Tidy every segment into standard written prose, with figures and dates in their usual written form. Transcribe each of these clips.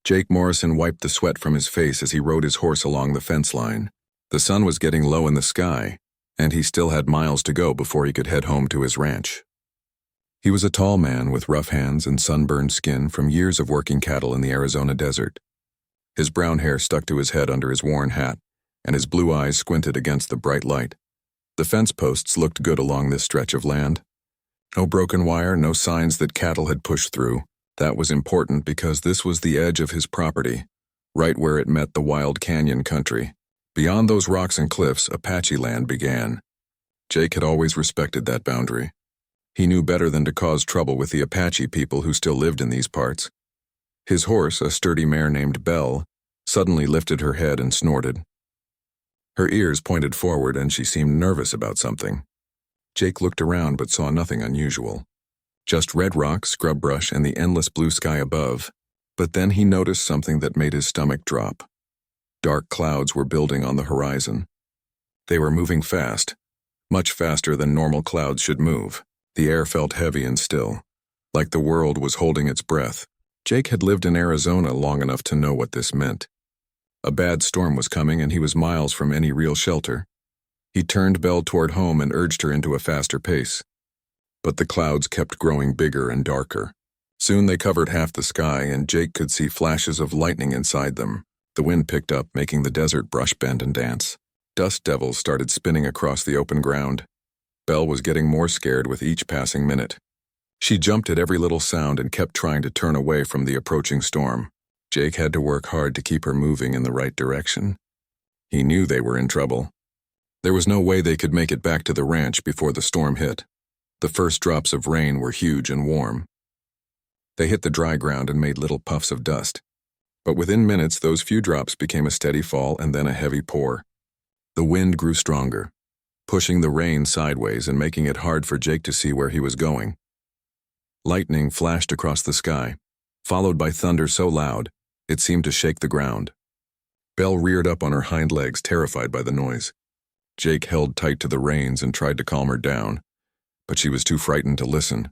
Jake Morrison wiped the sweat from his face as he rode his horse along the fence line. The sun was getting low in the sky, and he still had miles to go before he could head home to his ranch. He was a tall man with rough hands and sunburned skin from years of working cattle in the Arizona desert. His brown hair stuck to his head under his worn hat, and his blue eyes squinted against the bright light. The fence posts looked good along this stretch of land. No broken wire, no signs that cattle had pushed through. That was important because this was the edge of his property, right where it met the wild canyon country. Beyond those rocks and cliffs, Apache land began. Jake had always respected that boundary. He knew better than to cause trouble with the Apache people who still lived in these parts. His horse, a sturdy mare named Belle, suddenly lifted her head and snorted. Her ears pointed forward and she seemed nervous about something. Jake looked around but saw nothing unusual. Just red rocks, scrub brush, and the endless blue sky above. But then he noticed something that made his stomach drop. Dark clouds were building on the horizon. They were moving fast, much faster than normal clouds should move. The air felt heavy and still, like the world was holding its breath. Jake had lived in Arizona long enough to know what this meant. A bad storm was coming and he was miles from any real shelter. He turned Belle toward home and urged her into a faster pace. But the clouds kept growing bigger and darker. Soon they covered half the sky and Jake could see flashes of lightning inside them. The wind picked up, making the desert brush bend and dance. Dust devils started spinning across the open ground. Belle was getting more scared with each passing minute. She jumped at every little sound and kept trying to turn away from the approaching storm. Jake had to work hard to keep her moving in the right direction. He knew they were in trouble. There was no way they could make it back to the ranch before the storm hit. The first drops of rain were huge and warm. They hit the dry ground and made little puffs of dust. But within minutes, those few drops became a steady fall and then a heavy pour. The wind grew stronger, pushing the rain sideways and making it hard for Jake to see where he was going. Lightning flashed across the sky, followed by thunder so loud, it seemed to shake the ground. Belle reared up on her hind legs, terrified by the noise. Jake held tight to the reins and tried to calm her down, but she was too frightened to listen.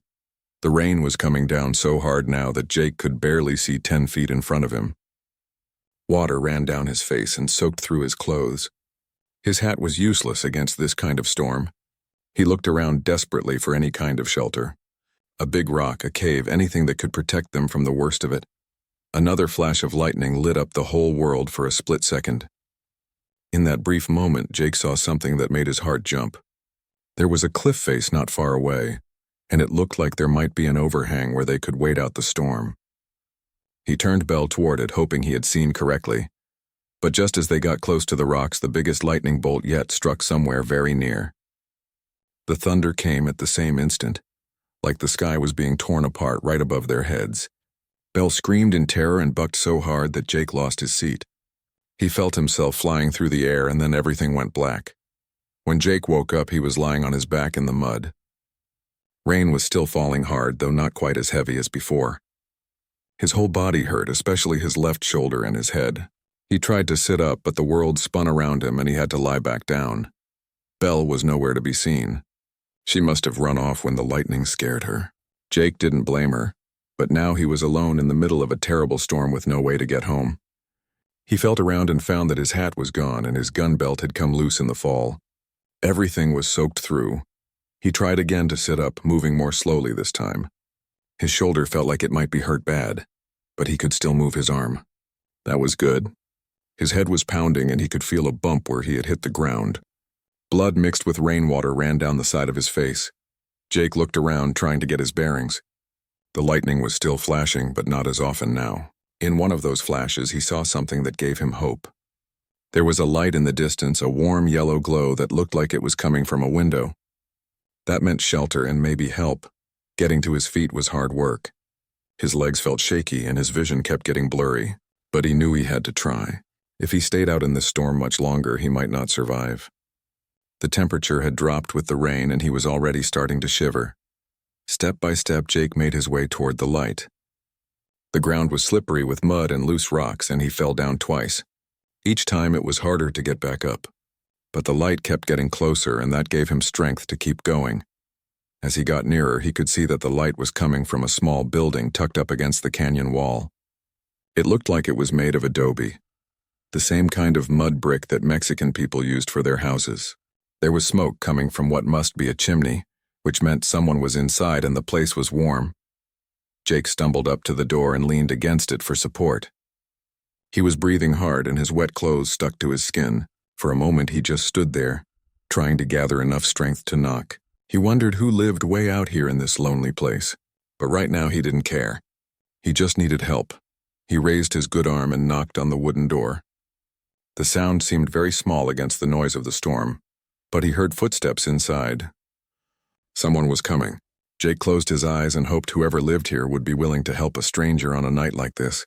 The rain was coming down so hard now that Jake could barely see 10 feet in front of him. Water ran down his face and soaked through his clothes. His hat was useless against this kind of storm. He looked around desperately for any kind of shelter. A big rock, a cave, anything that could protect them from the worst of it. Another flash of lightning lit up the whole world for a split second. In that brief moment, Jake saw something that made his heart jump. There was a cliff face not far away, and it looked like there might be an overhang where they could wait out the storm. He turned Belle toward it, hoping he had seen correctly. But just as they got close to the rocks, the biggest lightning bolt yet struck somewhere very near. The thunder came at the same instant, like the sky was being torn apart right above their heads. Belle screamed in terror and bucked so hard that Jake lost his seat. He felt himself flying through the air and then everything went black. When Jake woke up, he was lying on his back in the mud. Rain was still falling hard, though not quite as heavy as before. His whole body hurt, especially his left shoulder and his head. He tried to sit up, but the world spun around him and he had to lie back down. Belle was nowhere to be seen. She must have run off when the lightning scared her. Jake didn't blame her, but now he was alone in the middle of a terrible storm with no way to get home. He felt around and found that his hat was gone and his gun belt had come loose in the fall. Everything was soaked through. He tried again to sit up, moving more slowly this time. His shoulder felt like it might be hurt bad, but he could still move his arm. That was good. His head was pounding and he could feel a bump where he had hit the ground. Blood mixed with rainwater ran down the side of his face. Jake looked around, trying to get his bearings. The lightning was still flashing, but not as often now. In one of those flashes, he saw something that gave him hope. There was a light in the distance, a warm yellow glow that looked like it was coming from a window. That meant shelter and maybe help. Getting to his feet was hard work. His legs felt shaky and his vision kept getting blurry, but he knew he had to try. If he stayed out in this storm much longer, he might not survive. The temperature had dropped with the rain and he was already starting to shiver. Step by step, Jake made his way toward the light. The ground was slippery with mud and loose rocks and he fell down twice. Each time it was harder to get back up. But the light kept getting closer and that gave him strength to keep going. As he got nearer, he could see that the light was coming from a small building tucked up against the canyon wall. It looked like it was made of adobe, the same kind of mud brick that Mexican people used for their houses. There was smoke coming from what must be a chimney, which meant someone was inside and the place was warm. Jake stumbled up to the door and leaned against it for support. He was breathing hard and his wet clothes stuck to his skin. For a moment he just stood there, trying to gather enough strength to knock. He wondered who lived way out here in this lonely place, but right now he didn't care. He just needed help. He raised his good arm and knocked on the wooden door. The sound seemed very small against the noise of the storm, but he heard footsteps inside. Someone was coming. Jake closed his eyes and hoped whoever lived here would be willing to help a stranger on a night like this.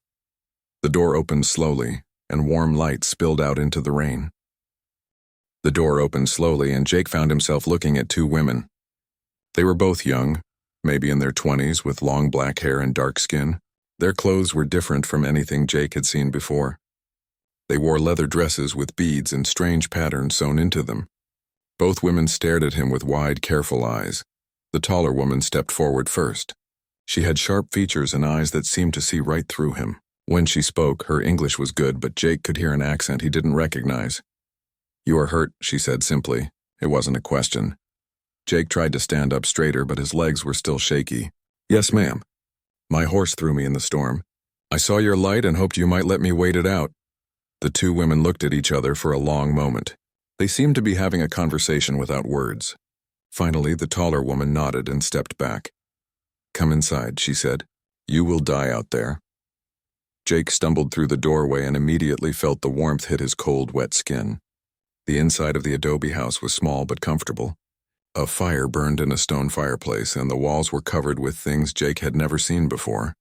The door opened slowly, and warm light spilled out into the rain. The door opened slowly, and Jake found himself looking at two women. They were both young, maybe in their 20s, with long black hair and dark skin. Their clothes were different from anything Jake had seen before. They wore leather dresses with beads and strange patterns sewn into them. Both women stared at him with wide, careful eyes. The taller woman stepped forward first. She had sharp features and eyes that seemed to see right through him. When she spoke, her English was good, but Jake could hear an accent he didn't recognize. "You are hurt," she said simply. It wasn't a question. Jake tried to stand up straighter, but his legs were still shaky. "Yes, ma'am. My horse threw me in the storm. I saw your light and hoped you might let me wait it out." The two women looked at each other for a long moment. They seemed to be having a conversation without words. Finally, the taller woman nodded and stepped back. "Come inside," she said. "You will die out there." Jake stumbled through the doorway and immediately felt the warmth hit his cold, wet skin. The inside of the adobe house was small but comfortable. A fire burned in a stone fireplace, and the walls were covered with things Jake had never seen before.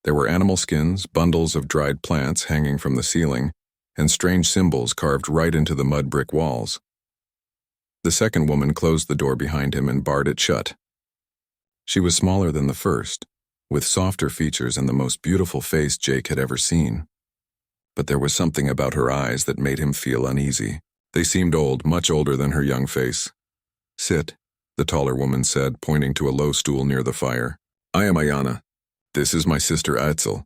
There were animal skins, bundles of dried plants hanging from the ceiling, and strange symbols carved right into the mud brick walls. The second woman closed the door behind him and barred it shut. She was smaller than the first, with softer features and the most beautiful face Jake had ever seen. But there was something about her eyes that made him feel uneasy. They seemed old, much older than her young face. "Sit," the taller woman said, pointing to a low stool near the fire. "I am Ayana. This is my sister Itzel."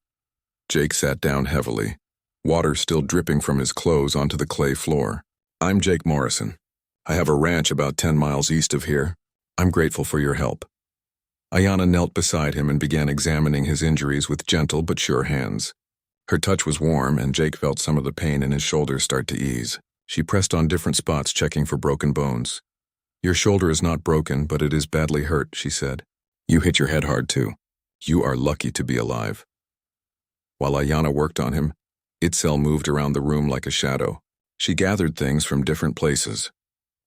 Jake sat down heavily, water still dripping from his clothes onto the clay floor. "I'm Jake Morrison. I have a ranch about 10 miles east of here. I'm grateful for your help." Ayana knelt beside him and began examining his injuries with gentle but sure hands. Her touch was warm, and Jake felt some of the pain in his shoulders start to ease. She pressed on different spots, checking for broken bones. "Your shoulder is not broken, but it is badly hurt," she said. "You hit your head hard too. You are lucky to be alive." While Ayana worked on him, Itzel moved around the room like a shadow. She gathered things from different places: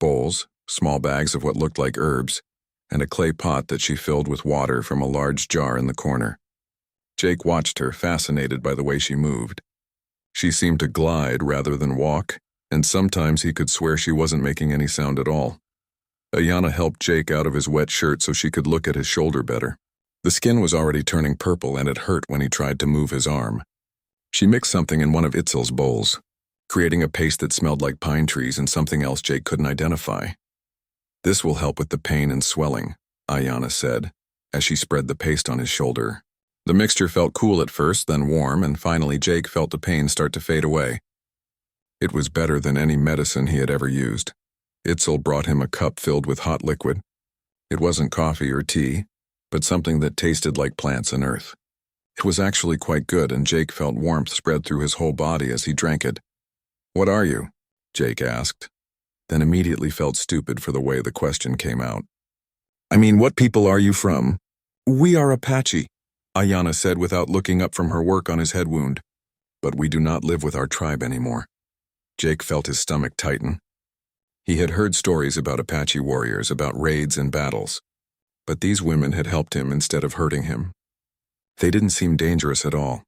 bowls, small bags of what looked like herbs, and a clay pot that she filled with water from a large jar in the corner. Jake watched her, fascinated by the way she moved. She seemed to glide rather than walk, and sometimes he could swear she wasn't making any sound at all. Ayana helped Jake out of his wet shirt so she could look at his shoulder better. The skin was already turning purple, and it hurt when he tried to move his arm. She mixed something in one of Itzel's bowls, creating a paste that smelled like pine trees and something else Jake couldn't identify. "This will help with the pain and swelling," Ayana said, as she spread the paste on his shoulder. The mixture felt cool at first, then warm, and finally Jake felt the pain start to fade away. It was better than any medicine he had ever used. Itzel brought him a cup filled with hot liquid. It wasn't coffee or tea, but something that tasted like plants and earth. It was actually quite good, and Jake felt warmth spread through his whole body as he drank it. "What are you?" Jake asked, then immediately felt stupid for the way the question came out. "I mean, what people are you from?" "We are Apache," Ayana said without looking up from her work on his head wound. "But we do not live with our tribe anymore." Jake felt his stomach tighten. He had heard stories about Apache warriors, about raids and battles, but these women had helped him instead of hurting him. They didn't seem dangerous at all.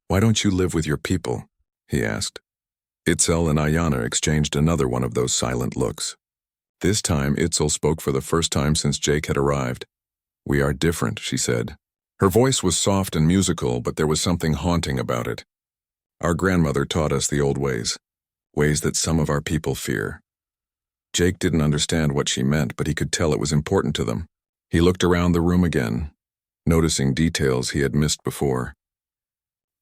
"Why don't you live with your people?" he asked. Itzel and Ayana exchanged another one of those silent looks. This time, Itzel spoke for the first time since Jake had arrived. "We are different," she said. Her voice was soft and musical, but there was something haunting about it. "Our grandmother taught us the old ways, ways that some of our people fear." Jake didn't understand what she meant, but he could tell it was important to them. He looked around the room again, noticing details he had missed before.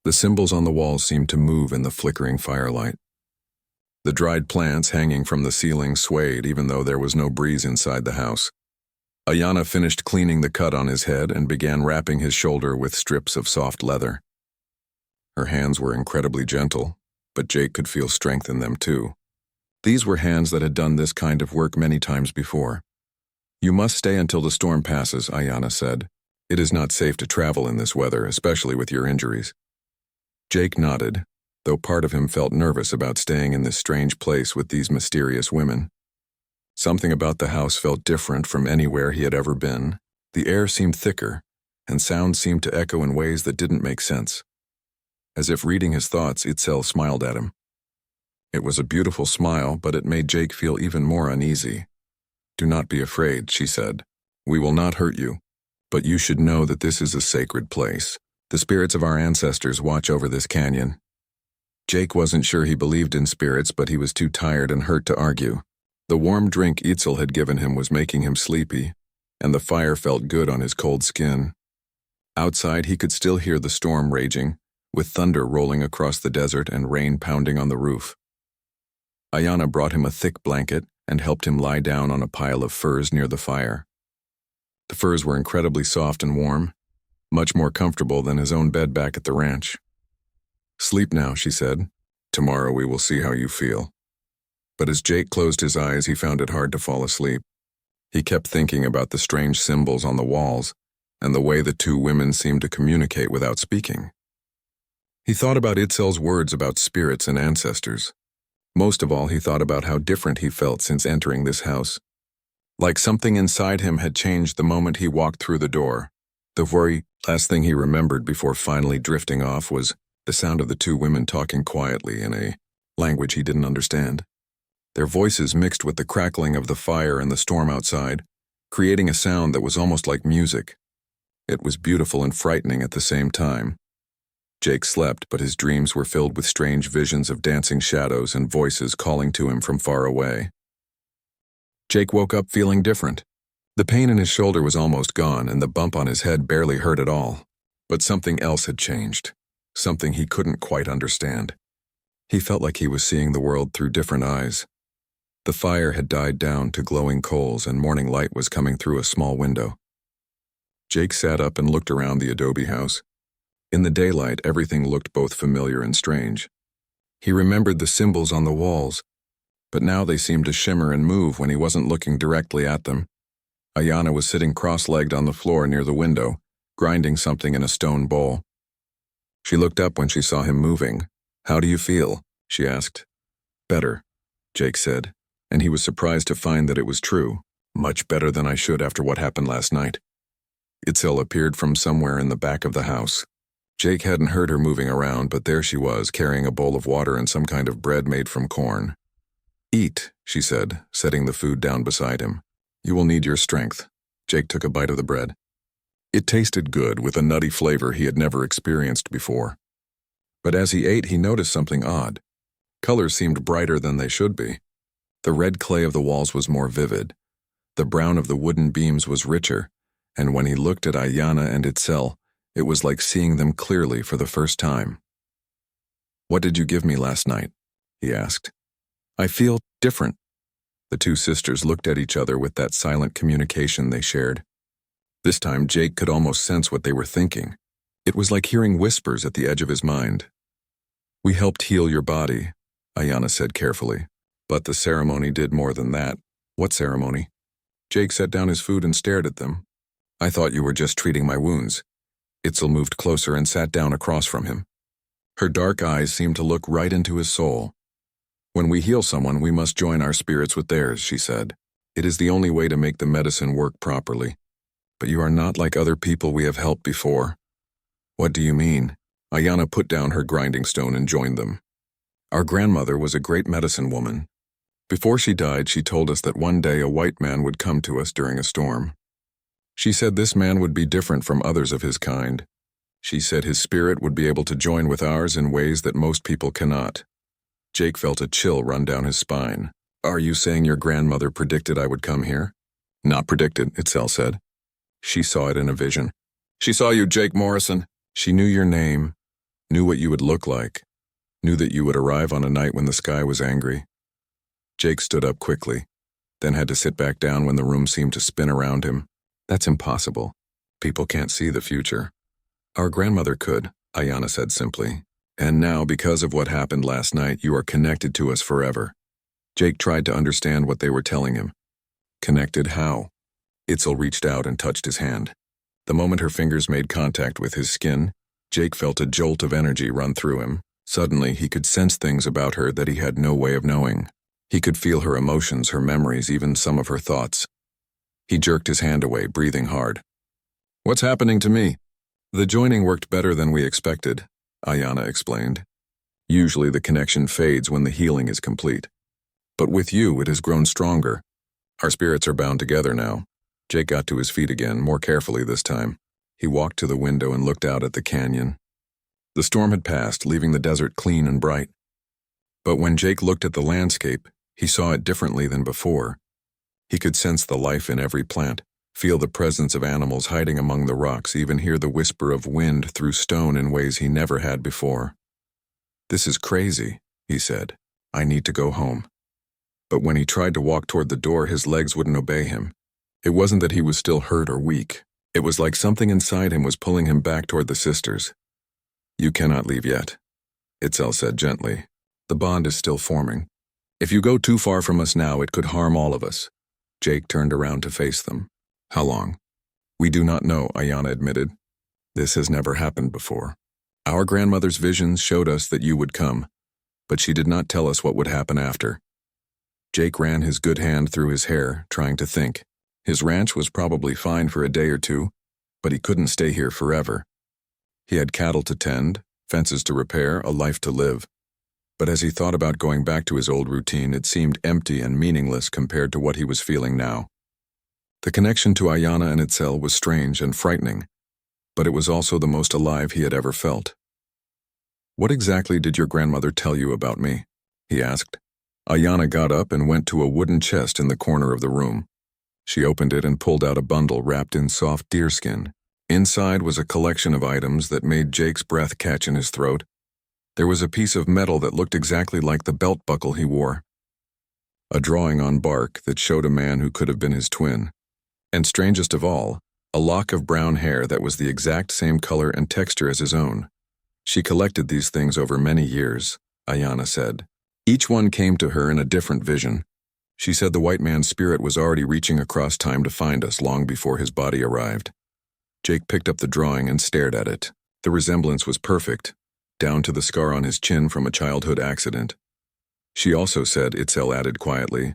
The symbols on the walls seemed to move in the flickering firelight. The dried plants hanging from the ceiling swayed even though there was no breeze inside the house. Ayana finished cleaning the cut on his head and began wrapping his shoulder with strips of soft leather. Her hands were incredibly gentle, but Jake could feel strength in them too. These were hands that had done this kind of work many times before. "You must stay until the storm passes," Ayana said. "It is not safe to travel in this weather, especially with your injuries." Jake nodded, though part of him felt nervous about staying in this strange place with these mysterious women. Something about the house felt different from anywhere he had ever been. The air seemed thicker, and sounds seemed to echo in ways that didn't make sense. As if reading his thoughts, Itzel smiled at him. It was a beautiful smile, but it made Jake feel even more uneasy. "Do not be afraid," she said. "We will not hurt you, but you should know that this is a sacred place. The spirits of our ancestors watch over this canyon." Jake wasn't sure he believed in spirits, but he was too tired and hurt to argue. The warm drink Itzel had given him was making him sleepy, and the fire felt good on his cold skin. Outside, he could still hear the storm raging, with thunder rolling across the desert and rain pounding on the roof. Ayana brought him a thick blanket and helped him lie down on a pile of furs near the fire. The furs were incredibly soft and warm, much more comfortable than his own bed back at the ranch. "Sleep now," she said. "Tomorrow we will see how you feel." But as Jake closed his eyes, he found it hard to fall asleep. He kept thinking about the strange symbols on the walls and the way the two women seemed to communicate without speaking. He thought about Itzel's words about spirits and ancestors. Most of all, he thought about how different he felt since entering this house. Like something inside him had changed the moment he walked through the door. The very last thing he remembered before finally drifting off was the sound of the two women talking quietly in a language he didn't understand. Their voices mixed with the crackling of the fire and the storm outside, creating a sound that was almost like music. It was beautiful and frightening at the same time. Jake slept, but his dreams were filled with strange visions of dancing shadows and voices calling to him from far away. Jake woke up feeling different. The pain in his shoulder was almost gone, and the bump on his head barely hurt at all. But something else had changed, something he couldn't quite understand. He felt like he was seeing the world through different eyes. The fire had died down to glowing coals, and morning light was coming through a small window. Jake sat up and looked around the adobe house. In the daylight, everything looked both familiar and strange. He remembered the symbols on the walls, but now they seemed to shimmer and move when he wasn't looking directly at them. Ayana was sitting cross-legged on the floor near the window, grinding something in a stone bowl. She looked up when she saw him moving. "How do you feel?" she asked. "Better," Jake said, and he was surprised to find that it was true. "Much better than I should after what happened last night." Itzel appeared from somewhere in the back of the house. Jake hadn't heard her moving around, but there she was, carrying a bowl of water and some kind of bread made from corn. "Eat," she said, setting the food down beside him. "You will need your strength." Jake took a bite of the bread. It tasted good, with a nutty flavor he had never experienced before. But as he ate, he noticed something odd. Colors seemed brighter than they should be. The red clay of the walls was more vivid. The brown of the wooden beams was richer, and when he looked at Ayana and Itzel, it was like seeing them clearly for the first time. "What did you give me last night?" he asked. "I feel different." The two sisters looked at each other with that silent communication they shared. This time, Jake could almost sense what they were thinking. It was like hearing whispers at the edge of his mind. "We helped heal your body," Ayana said carefully. "But the ceremony did more than that." "What ceremony?" Jake set down his food and stared at them. "I thought you were just treating my wounds." Itzel moved closer and sat down across from him. Her dark eyes seemed to look right into his soul. "When we heal someone, we must join our spirits with theirs," she said. "It is the only way to make the medicine work properly. But you are not like other people we have helped before." "What do you mean?" Ayana put down her grinding stone and joined them. "Our grandmother was a great medicine woman. Before she died, she told us that one day a white man would come to us during a storm. She said this man would be different from others of his kind. She said his spirit would be able to join with ours in ways that most people cannot." Jake felt a chill run down his spine. "Are you saying your grandmother predicted I would come here?" "Not predicted," Itzel said. "She saw it in a vision." "She saw you, Jake Morrison." "She knew your name. Knew what you would look like. Knew that you would arrive on a night when the sky was angry. Jake stood up quickly, then had to sit back down when the room seemed to spin around him. That's impossible. People can't see the future. Our grandmother could, Ayanna said simply. And now, because of what happened last night, you are connected to us forever. Jake tried to understand what they were telling him. Connected how? Itzel reached out and touched his hand. The moment her fingers made contact with his skin, Jake felt a jolt of energy run through him. Suddenly, he could sense things about her that he had no way of knowing. He could feel her emotions, her memories, even some of her thoughts. He jerked his hand away, breathing hard. What's happening to me? The joining worked better than we expected, Ayanna explained. Usually the connection fades when the healing is complete. But with you, it has grown stronger. Our spirits are bound together now. Jake got to his feet again, more carefully this time. He walked to the window and looked out at the canyon. The storm had passed, leaving the desert clean and bright. But when Jake looked at the landscape, he saw it differently than before. He could sense the life in every plant, feel the presence of animals hiding among the rocks, even hear the whisper of wind through stone in ways he never had before. This is crazy, he said. I need to go home. But when he tried to walk toward the door, his legs wouldn't obey him. It wasn't that he was still hurt or weak. It was like something inside him was pulling him back toward the sisters. You cannot leave yet, Itzel said gently. The bond is still forming. If you go too far from us now, it could harm all of us. Jake turned around to face them. How long? We do not know, Ayanna admitted. This has never happened before. Our grandmother's visions showed us that you would come, but she did not tell us what would happen after. Jake ran his good hand through his hair, trying to think. His ranch was probably fine for a day or two, but he couldn't stay here forever. He had cattle to tend, fences to repair, a life to live. But as he thought about going back to his old routine, it seemed empty and meaningless compared to what he was feeling now. The connection to Ayanna and Itzel was strange and frightening, but it was also the most alive he had ever felt. What exactly did your grandmother tell you about me? He asked. Ayanna got up and went to a wooden chest in the corner of the room. She opened it and pulled out a bundle wrapped in soft deerskin. Inside was a collection of items that made Jake's breath catch in his throat. There was a piece of metal that looked exactly like the belt buckle he wore. A drawing on bark that showed a man who could have been his twin. And strangest of all, a lock of brown hair that was the exact same color and texture as his own. She collected these things over many years, Ayanna said. Each one came to her in a different vision. She said the white man's spirit was already reaching across time to find us long before his body arrived. Jake picked up the drawing and stared at it. The resemblance was perfect, down to the scar on his chin from a childhood accident. She also said, Itzel added quietly,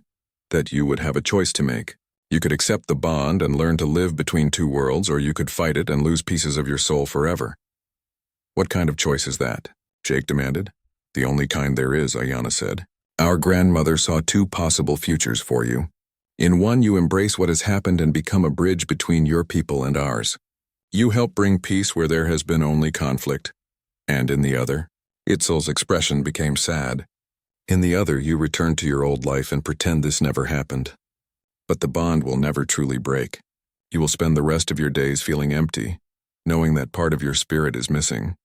that you would have a choice to make. You could accept the bond and learn to live between two worlds, or you could fight it and lose pieces of your soul forever. What kind of choice is that? Jake demanded. The only kind there is, Ayanna said. Our grandmother saw two possible futures for you. In one, you embrace what has happened and become a bridge between your people and ours. You help bring peace where there has been only conflict. And in the other, Itzel's expression became sad. In the other, you return to your old life and pretend this never happened. But the bond will never truly break. You will spend the rest of your days feeling empty, knowing that part of your spirit is missing.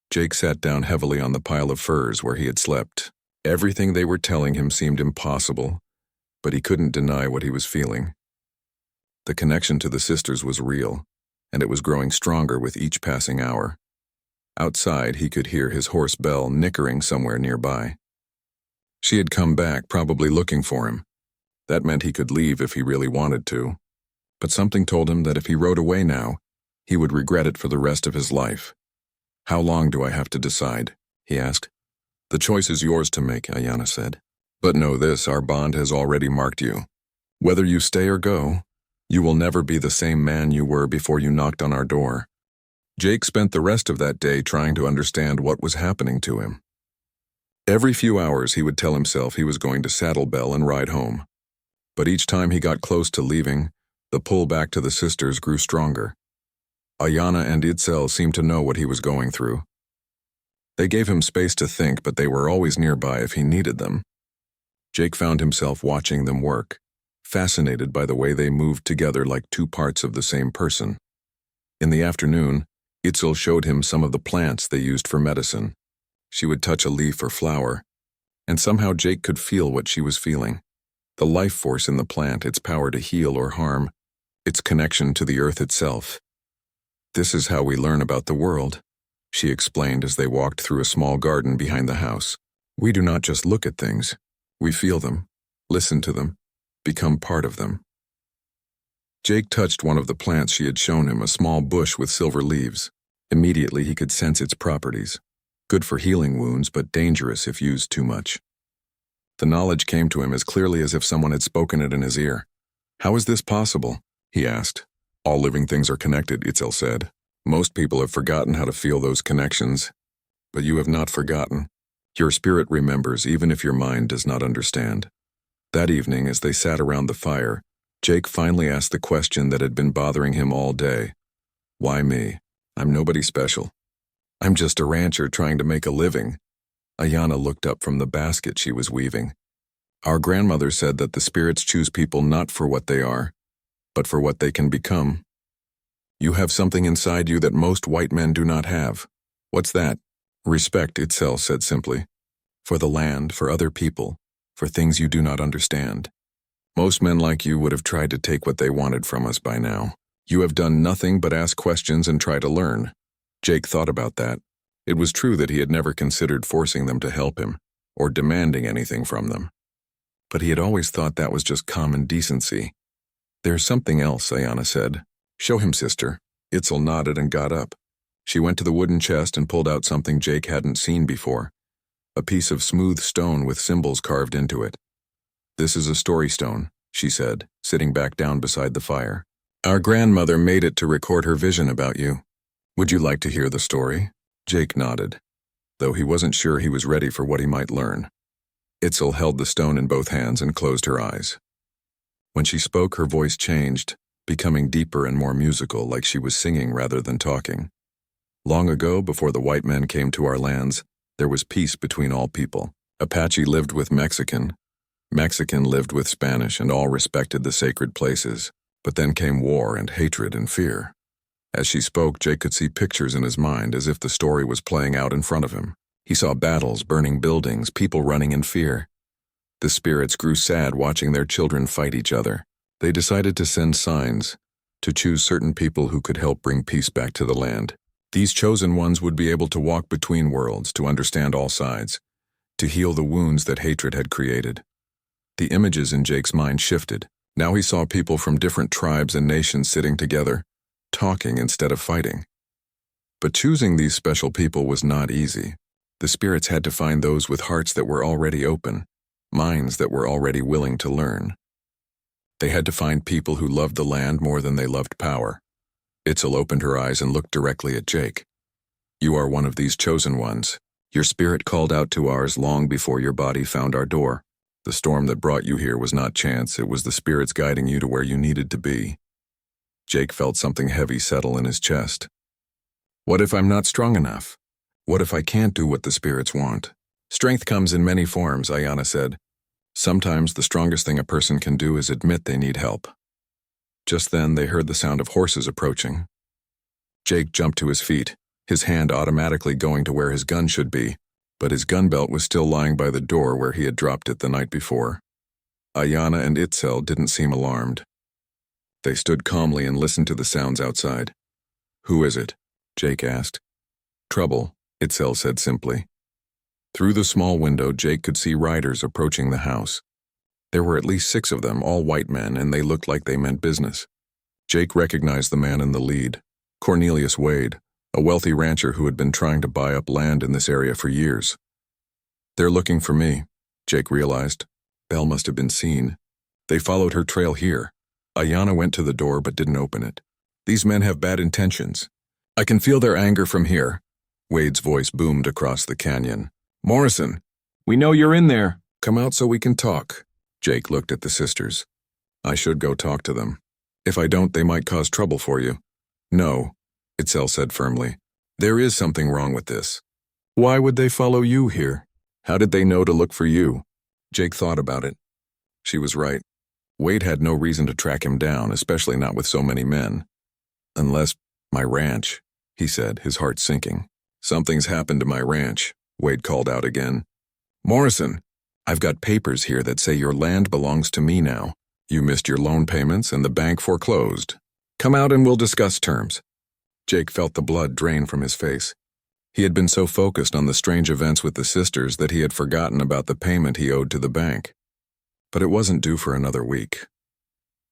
Jake sat down heavily on the pile of furs where he had slept. Everything they were telling him seemed impossible, but he couldn't deny what he was feeling. The connection to the sisters was real, and it was growing stronger with each passing hour. Outside, he could hear his horse Belle nickering somewhere nearby. She had come back, probably looking for him. That meant he could leave if he really wanted to. But something told him that if he rode away now, he would regret it for the rest of his life. How long do I have to decide? He asked. The choice is yours to make, Ayanna said. But know this, our bond has already marked you. Whether you stay or go, you will never be the same man you were before you knocked on our door. Jake spent the rest of that day trying to understand what was happening to him. Every few hours he would tell himself he was going to saddle Belle and ride home. But each time he got close to leaving, the pull back to the sisters grew stronger. Ayanna and Itzel seemed to know what he was going through. They gave him space to think, but they were always nearby if he needed them. Jake found himself watching them work, fascinated by the way they moved together like two parts of the same person. In the afternoon, Itzel showed him some of the plants they used for medicine. She would touch a leaf or flower, and somehow Jake could feel what she was feeling. The life force in the plant, its power to heal or harm, its connection to the earth itself. "This is how we learn about the world," she explained as they walked through a small garden behind the house. "We do not just look at things. We feel them, listen to them, become part of them." Jake touched one of the plants she had shown him, a small bush with silver leaves. Immediately he could sense its properties. Good for healing wounds, but dangerous if used too much. The knowledge came to him as clearly as if someone had spoken it in his ear. "How is this possible?" he asked. "All living things are connected," Itzel said. "Most people have forgotten how to feel those connections. But you have not forgotten. Your spirit remembers even if your mind does not understand." That evening, as they sat around the fire, Jake finally asked the question that had been bothering him all day. "Why me? I'm nobody special. I'm just a rancher trying to make a living." Ayana looked up from the basket she was weaving. "Our grandmother said that the spirits choose people not for what they are, but for what they can become. You have something inside you that most white men do not have. What's that?" "Respect," Itzel said simply. "For the land, for other people, for things you do not understand. Most men like you would have tried to take what they wanted from us by now. You have done nothing but ask questions and try to learn." Jake thought about that. It was true that he had never considered forcing them to help him, or demanding anything from them. But he had always thought that was just common decency. "There's something else," Ayana said. "Show him, sister." Itzel nodded and got up. She went to the wooden chest and pulled out something Jake hadn't seen before. A piece of smooth stone with symbols carved into it. "This is a story stone," she said, sitting back down beside the fire. "Our grandmother made it to record her vision about you. Would you like to hear the story?" Jake nodded, though he wasn't sure he was ready for what he might learn. Itzel held the stone in both hands and closed her eyes. When she spoke, her voice changed, becoming deeper and more musical, like she was singing rather than talking. "Long ago, before the white men came to our lands, there was peace between all people. Apache lived with Mexican. Mexican lived with Spanish, and all respected the sacred places. But then came war and hatred and fear." As she spoke, Jake could see pictures in his mind as if the story was playing out in front of him. He saw battles, burning buildings, people running in fear. The spirits grew sad watching their children fight each other. They decided to send signs, to choose certain people who could help bring peace back to the land. These chosen ones would be able to walk between worlds, to understand all sides, to heal the wounds that hatred had created. The images in Jake's mind shifted. Now he saw people from different tribes and nations sitting together, talking instead of fighting. But choosing these special people was not easy. The spirits had to find those with hearts that were already open, minds that were already willing to learn. They had to find people who loved the land more than they loved power. Itzel opened her eyes and looked directly at Jake. "You are one of these chosen ones. Your spirit called out to ours long before your body found our door. The storm that brought you here was not chance, it was the spirits guiding you to where you needed to be." Jake felt something heavy settle in his chest. "What if I'm not strong enough? What if I can't do what the spirits want?" "Strength comes in many forms," Ayana said. "Sometimes the strongest thing a person can do is admit they need help." Just then they heard the sound of horses approaching. Jake jumped to his feet, his hand automatically going to where his gun should be, but his gun belt was still lying by the door where he had dropped it the night before. Ayana and Itzel didn't seem alarmed. They stood calmly and listened to the sounds outside. "Who is it?" Jake asked. "Trouble," Itzel said simply. Through the small window, Jake could see riders approaching the house. There were at least 6 of them, all white men, and they looked like they meant business. Jake recognized the man in the lead, Cornelius Wade, a wealthy rancher who had been trying to buy up land in this area for years. "They're looking for me," Jake realized. Belle must have been seen. They followed her trail here. Ayana went to the door but didn't open it. "These men have bad intentions. I can feel their anger from here." Wade's voice boomed across the canyon. "Morrison, we know you're in there. Come out so we can talk." Jake looked at the sisters. "I should go talk to them. If I don't, they might cause trouble for you." "No," Itzel said firmly. "There is something wrong with this. Why would they follow you here? How did they know to look for you?" Jake thought about it. She was right. Wade had no reason to track him down, especially not with so many men. Unless my ranch. he said, his heart sinking. Something's happened to my ranch, Wade called out again. Morrison, I've got papers here that say your land belongs to me now. You missed your loan payments and the bank foreclosed. Come out and we'll discuss terms. Jake felt the blood drain from his face. He had been so focused on the strange events with the sisters that he had forgotten about the payment he owed to the bank. But it wasn't due for another week.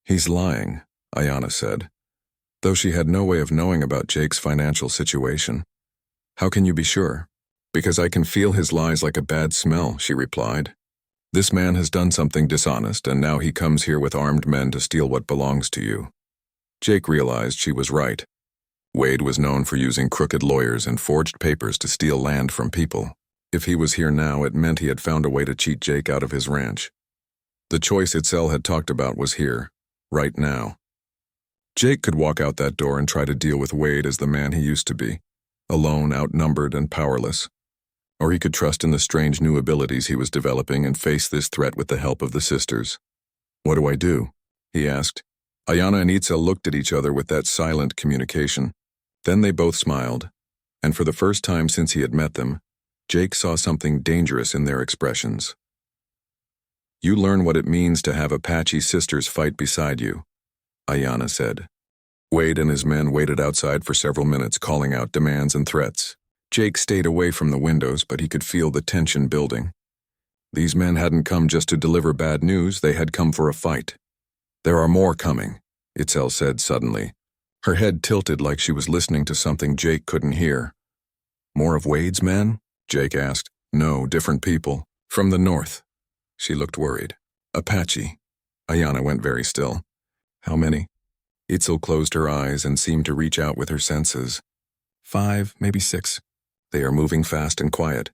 He's lying, Ayanna said, though she had no way of knowing about Jake's financial situation. How can you be sure? Because I can feel his lies like a bad smell, she replied. This man has done something dishonest, and now he comes here with armed men to steal what belongs to you. Jake realized she was right. Wade was known for using crooked lawyers and forged papers to steal land from people. If he was here now, it meant he had found a way to cheat Jake out of his ranch. The choice Itzel had talked about was here, right now. Jake could walk out that door and try to deal with Wade as the man he used to be, alone, outnumbered, and powerless. Or he could trust in the strange new abilities he was developing and face this threat with the help of the sisters. What do I do? He asked. Ayanna and Itzel looked at each other with that silent communication. Then they both smiled, and for the first time since he had met them, Jake saw something dangerous in their expressions. You learn what it means to have Apache sisters fight beside you, Ayanna said. Wade and his men waited outside for several minutes, calling out demands and threats. Jake stayed away from the windows, but he could feel the tension building. These men hadn't come just to deliver bad news, they had come for a fight. There are more coming, Itzel said suddenly. Her head tilted like she was listening to something Jake couldn't hear. More of Wade's men? Jake asked. No, different people. From the north. She looked worried. Apache. Ayanna went very still. How many? Itzel closed her eyes and seemed to reach out with her senses. 5, maybe 6. They are moving fast and quiet.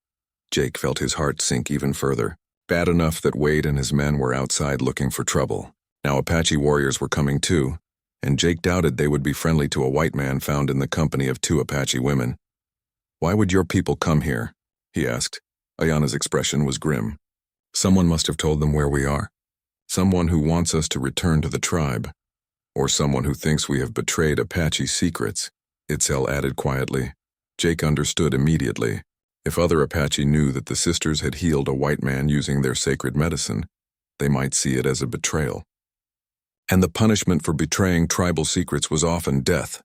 Jake felt his heart sink even further. Bad enough that Wade and his men were outside looking for trouble. Now Apache warriors were coming too, and Jake doubted they would be friendly to a white man found in the company of 2 Apache women. Why would your people come here? He asked. Ayanna's expression was grim. Someone must have told them where we are. Someone who wants us to return to the tribe. Or someone who thinks we have betrayed Apache secrets, Itzel added quietly. Jake understood immediately. If other Apache knew that the sisters had healed a white man using their sacred medicine, they might see it as a betrayal. And the punishment for betraying tribal secrets was often death.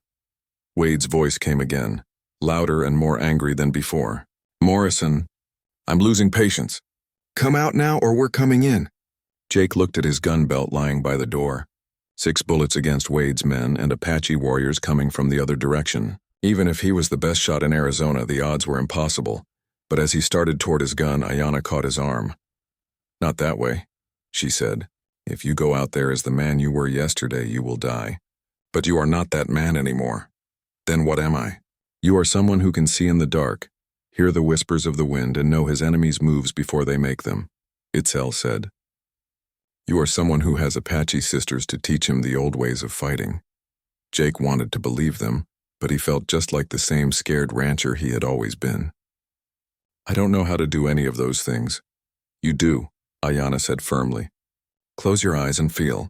Wade's voice came again, louder and more angry than before. Morrison, I'm losing patience. Come out now or we're coming in. Jake looked at his gun belt lying by the door. 6 bullets against Wade's men and Apache warriors coming from the other direction. Even if he was the best shot in Arizona, the odds were impossible. But as he started toward his gun, Ayanna caught his arm. Not that way, she said. If you go out there as the man you were yesterday, you will die. But you are not that man anymore. Then what am I? You are someone who can see in the dark, hear the whispers of the wind, and know his enemies' moves before they make them, Itzel said. You are someone who has Apache sisters to teach him the old ways of fighting. Jake wanted to believe them, but he felt just like the same scared rancher he had always been. I don't know how to do any of those things. You do, Ayanna said firmly. Close your eyes and feel.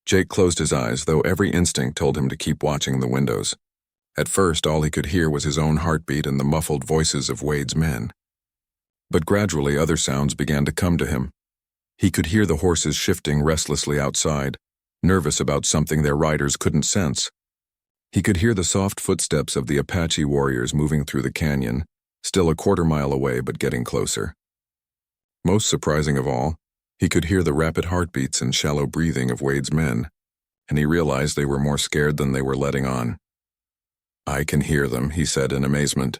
Jake closed his eyes, though every instinct told him to keep watching the windows. At first, all he could hear was his own heartbeat and the muffled voices of Wade's men. But gradually, other sounds began to come to him. He could hear the horses shifting restlessly outside, nervous about something their riders couldn't sense. He could hear the soft footsteps of the Apache warriors moving through the canyon, still a quarter-mile away but getting closer. Most surprising of all, he could hear the rapid heartbeats and shallow breathing of Wade's men, and he realized they were more scared than they were letting on. I can hear them, he said in amazement.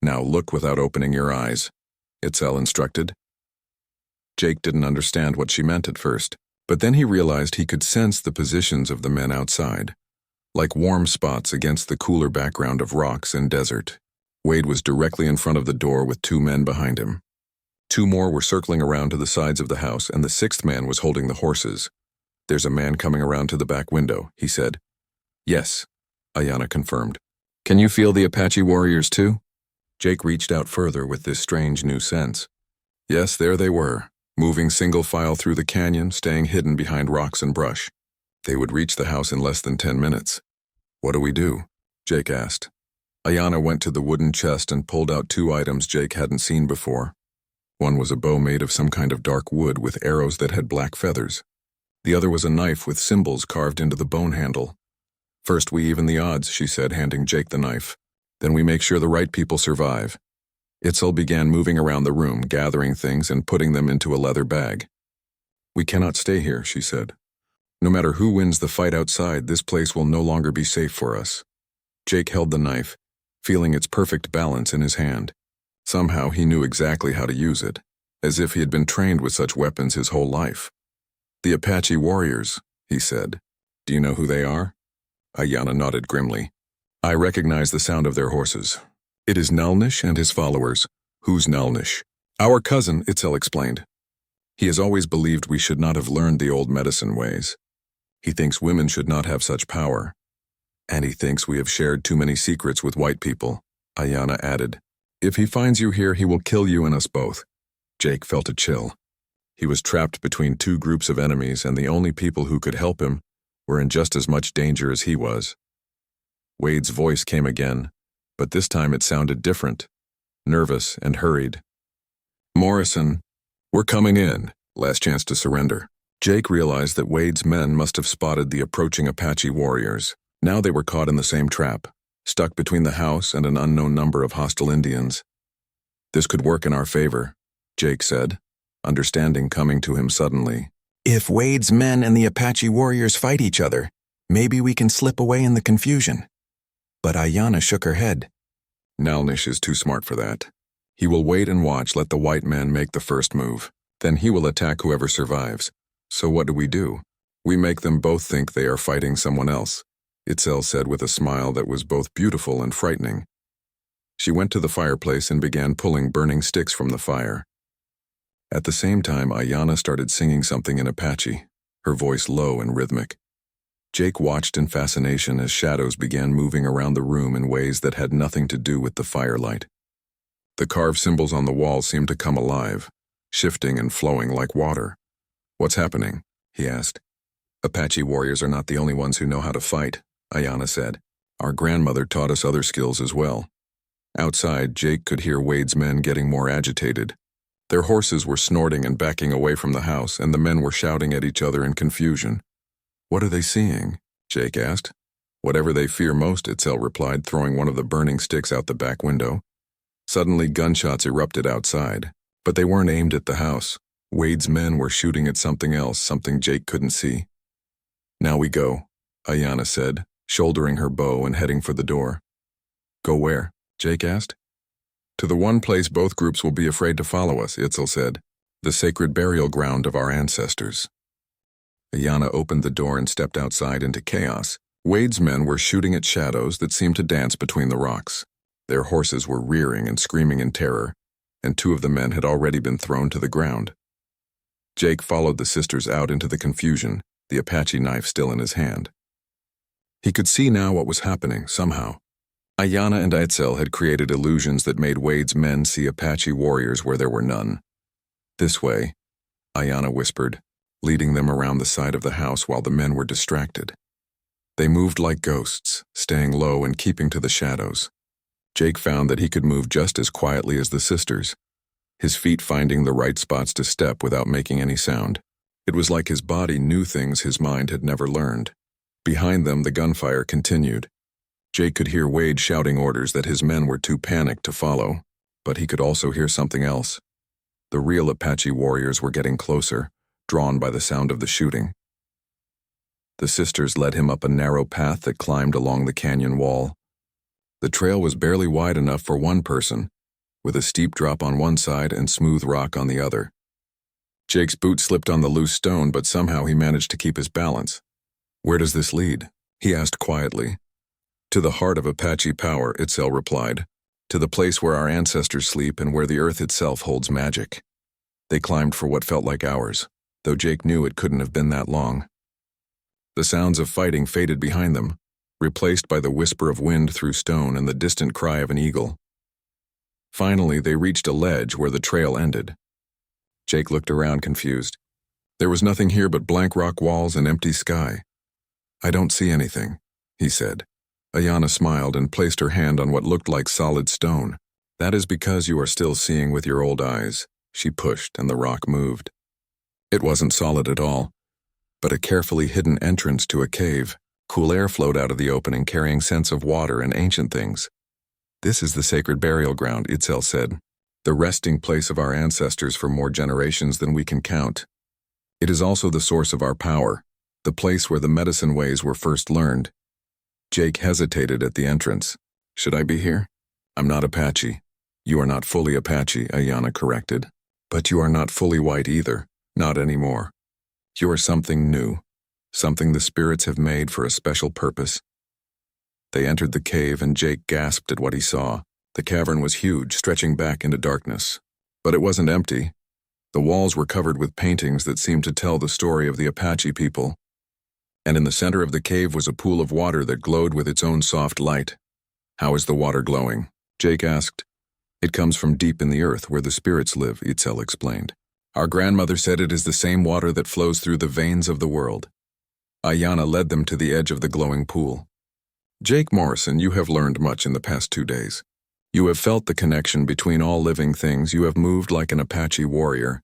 Now look without opening your eyes, Itzel instructed. Jake didn't understand what she meant at first, but then he realized he could sense the positions of the men outside, like warm spots against the cooler background of rocks and desert. Wade was directly in front of the door with 2 men behind him. 2 more were circling around to the sides of the house, and the 6th man was holding the horses. There's a man coming around to the back window, he said. Yes, Ayanna confirmed. Can you feel the Apache warriors too? Jake reached out further with this strange new sense. Yes, there they were, moving single file through the canyon, staying hidden behind rocks and brush. They would reach the house in less than 10 minutes. What do we do? Jake asked. Ayana went to the wooden chest and pulled out two items Jake hadn't seen before. One was a bow made of some kind of dark wood with arrows that had black feathers. The other was a knife with symbols carved into the bone handle. "First we even the odds," she said, handing Jake the knife. "Then we make sure the right people survive." Itzel began moving around the room, gathering things and putting them into a leather bag. "We cannot stay here," she said. "No matter who wins the fight outside, this place will no longer be safe for us." Jake held the knife, feeling its perfect balance in his hand. Somehow he knew exactly how to use it, as if he had been trained with such weapons his whole life. "The Apache warriors," he said. "Do you know who they are?" Ayana nodded grimly. "I recognize the sound of their horses. It is Nalnish and his followers." "Who's Nalnish?" "Our cousin," Itzel explained. "He has always believed we should not have learned the old medicine ways. He thinks women should not have such power. And he thinks we have shared too many secrets with white people," Ayana added. "If he finds you here, he will kill you and us both." Jake felt a chill. He was trapped between two groups of enemies, and the only people who could help him were in just as much danger as he was. Wade's voice came again, but this time it sounded different, nervous and hurried. "Morrison, we're coming in. Last chance to surrender." Jake realized that Wade's men must have spotted the approaching Apache warriors. Now they were caught in the same trap, stuck between the house and an unknown number of hostile Indians. "This could work in our favor," Jake said, understanding coming to him suddenly. "If Wade's men and the Apache warriors fight each other, maybe we can slip away in the confusion." But Ayana shook her head. "Nalnish is too smart for that. He will wait and watch, let the white man make the first move. Then he will attack whoever survives. So what do? We make them both think they are fighting someone else," Itzel said with a smile that was both beautiful and frightening. She went to the fireplace and began pulling burning sticks from the fire. At the same time, Ayana started singing something in Apache, her voice low and rhythmic. Jake watched in fascination as shadows began moving around the room in ways that had nothing to do with the firelight. The carved symbols on the wall seemed to come alive, shifting and flowing like water. "What's happening?" he asked. "Apache warriors are not the only ones who know how to fight," Ayana said. "Our grandmother taught us other skills as well." Outside, Jake could hear Wade's men getting more agitated. Their horses were snorting and backing away from the house, and the men were shouting at each other in confusion. "What are they seeing?" Jake asked. "Whatever they fear most," Itzel replied, throwing one of the burning sticks out the back window. Suddenly, gunshots erupted outside, but they weren't aimed at the house. Wade's men were shooting at something else, something Jake couldn't see. "Now we go," Ayana said, shouldering her bow and heading for the door. "Go where?" Jake asked. "To the one place both groups will be afraid to follow us," Itzel said. "The sacred burial ground of our ancestors." Ayana opened the door and stepped outside into chaos. Wade's men were shooting at shadows that seemed to dance between the rocks. Their horses were rearing and screaming in terror, and two of the men had already been thrown to the ground. Jake followed the sisters out into the confusion, the Apache knife still in his hand. He could see now what was happening, somehow. Ayana and Itzel had created illusions that made Wade's men see Apache warriors where there were none. "This way," Ayana whispered, leading them around the side of the house while the men were distracted. They moved like ghosts, staying low and keeping to the shadows. Jake found that he could move just as quietly as the sisters, his feet finding the right spots to step without making any sound. It was like his body knew things his mind had never learned. Behind them, the gunfire continued. Jake could hear Wade shouting orders that his men were too panicked to follow, but he could also hear something else. The real Apache warriors were getting closer, drawn by the sound of the shooting. The sisters led him up a narrow path that climbed along the canyon wall. The trail was barely wide enough for one person, with a steep drop on one side and smooth rock on the other. Jake's boot slipped on the loose stone, but somehow he managed to keep his balance. "Where does this lead?" he asked quietly. "To the heart of Apache power," Itzel replied. "To the place where our ancestors sleep and where the earth itself holds magic." They climbed for what felt like hours, though Jake knew it couldn't have been that long. The sounds of fighting faded behind them, replaced by the whisper of wind through stone and the distant cry of an eagle. Finally, they reached a ledge where the trail ended. Jake looked around confused. There was nothing here but blank rock walls and empty sky. "I don't see anything," he said. Ayana smiled and placed her hand on what looked like solid stone. That is because you are still seeing with your old eyes. She pushed and the rock moved. It wasn't solid at all, but a carefully hidden entrance to a cave. Cool air flowed out of the opening carrying scents of water and ancient things. This is the sacred burial ground, Itzel said. The resting place of our ancestors for more generations than we can count. It is also the source of our power, the place where the medicine ways were first learned. Jake hesitated at the entrance. Should I be here? I'm not Apache. You are not fully Apache, Ayana corrected. But you are not fully white either, not anymore. You are something new, something the spirits have made for a special purpose. They entered the cave and Jake gasped at what he saw. The cavern was huge, stretching back into darkness. But it wasn't empty. The walls were covered with paintings that seemed to tell the story of the Apache people. And in the center of the cave was a pool of water that glowed with its own soft light. How is the water glowing? Jake asked. It comes from deep in the earth where the spirits live, Itzel explained. Our grandmother said it is the same water that flows through the veins of the world. Ayana led them to the edge of the glowing pool. Jake Morrison, you have learned much in the past 2 days. You have felt the connection between all living things, you have moved like an Apache warrior,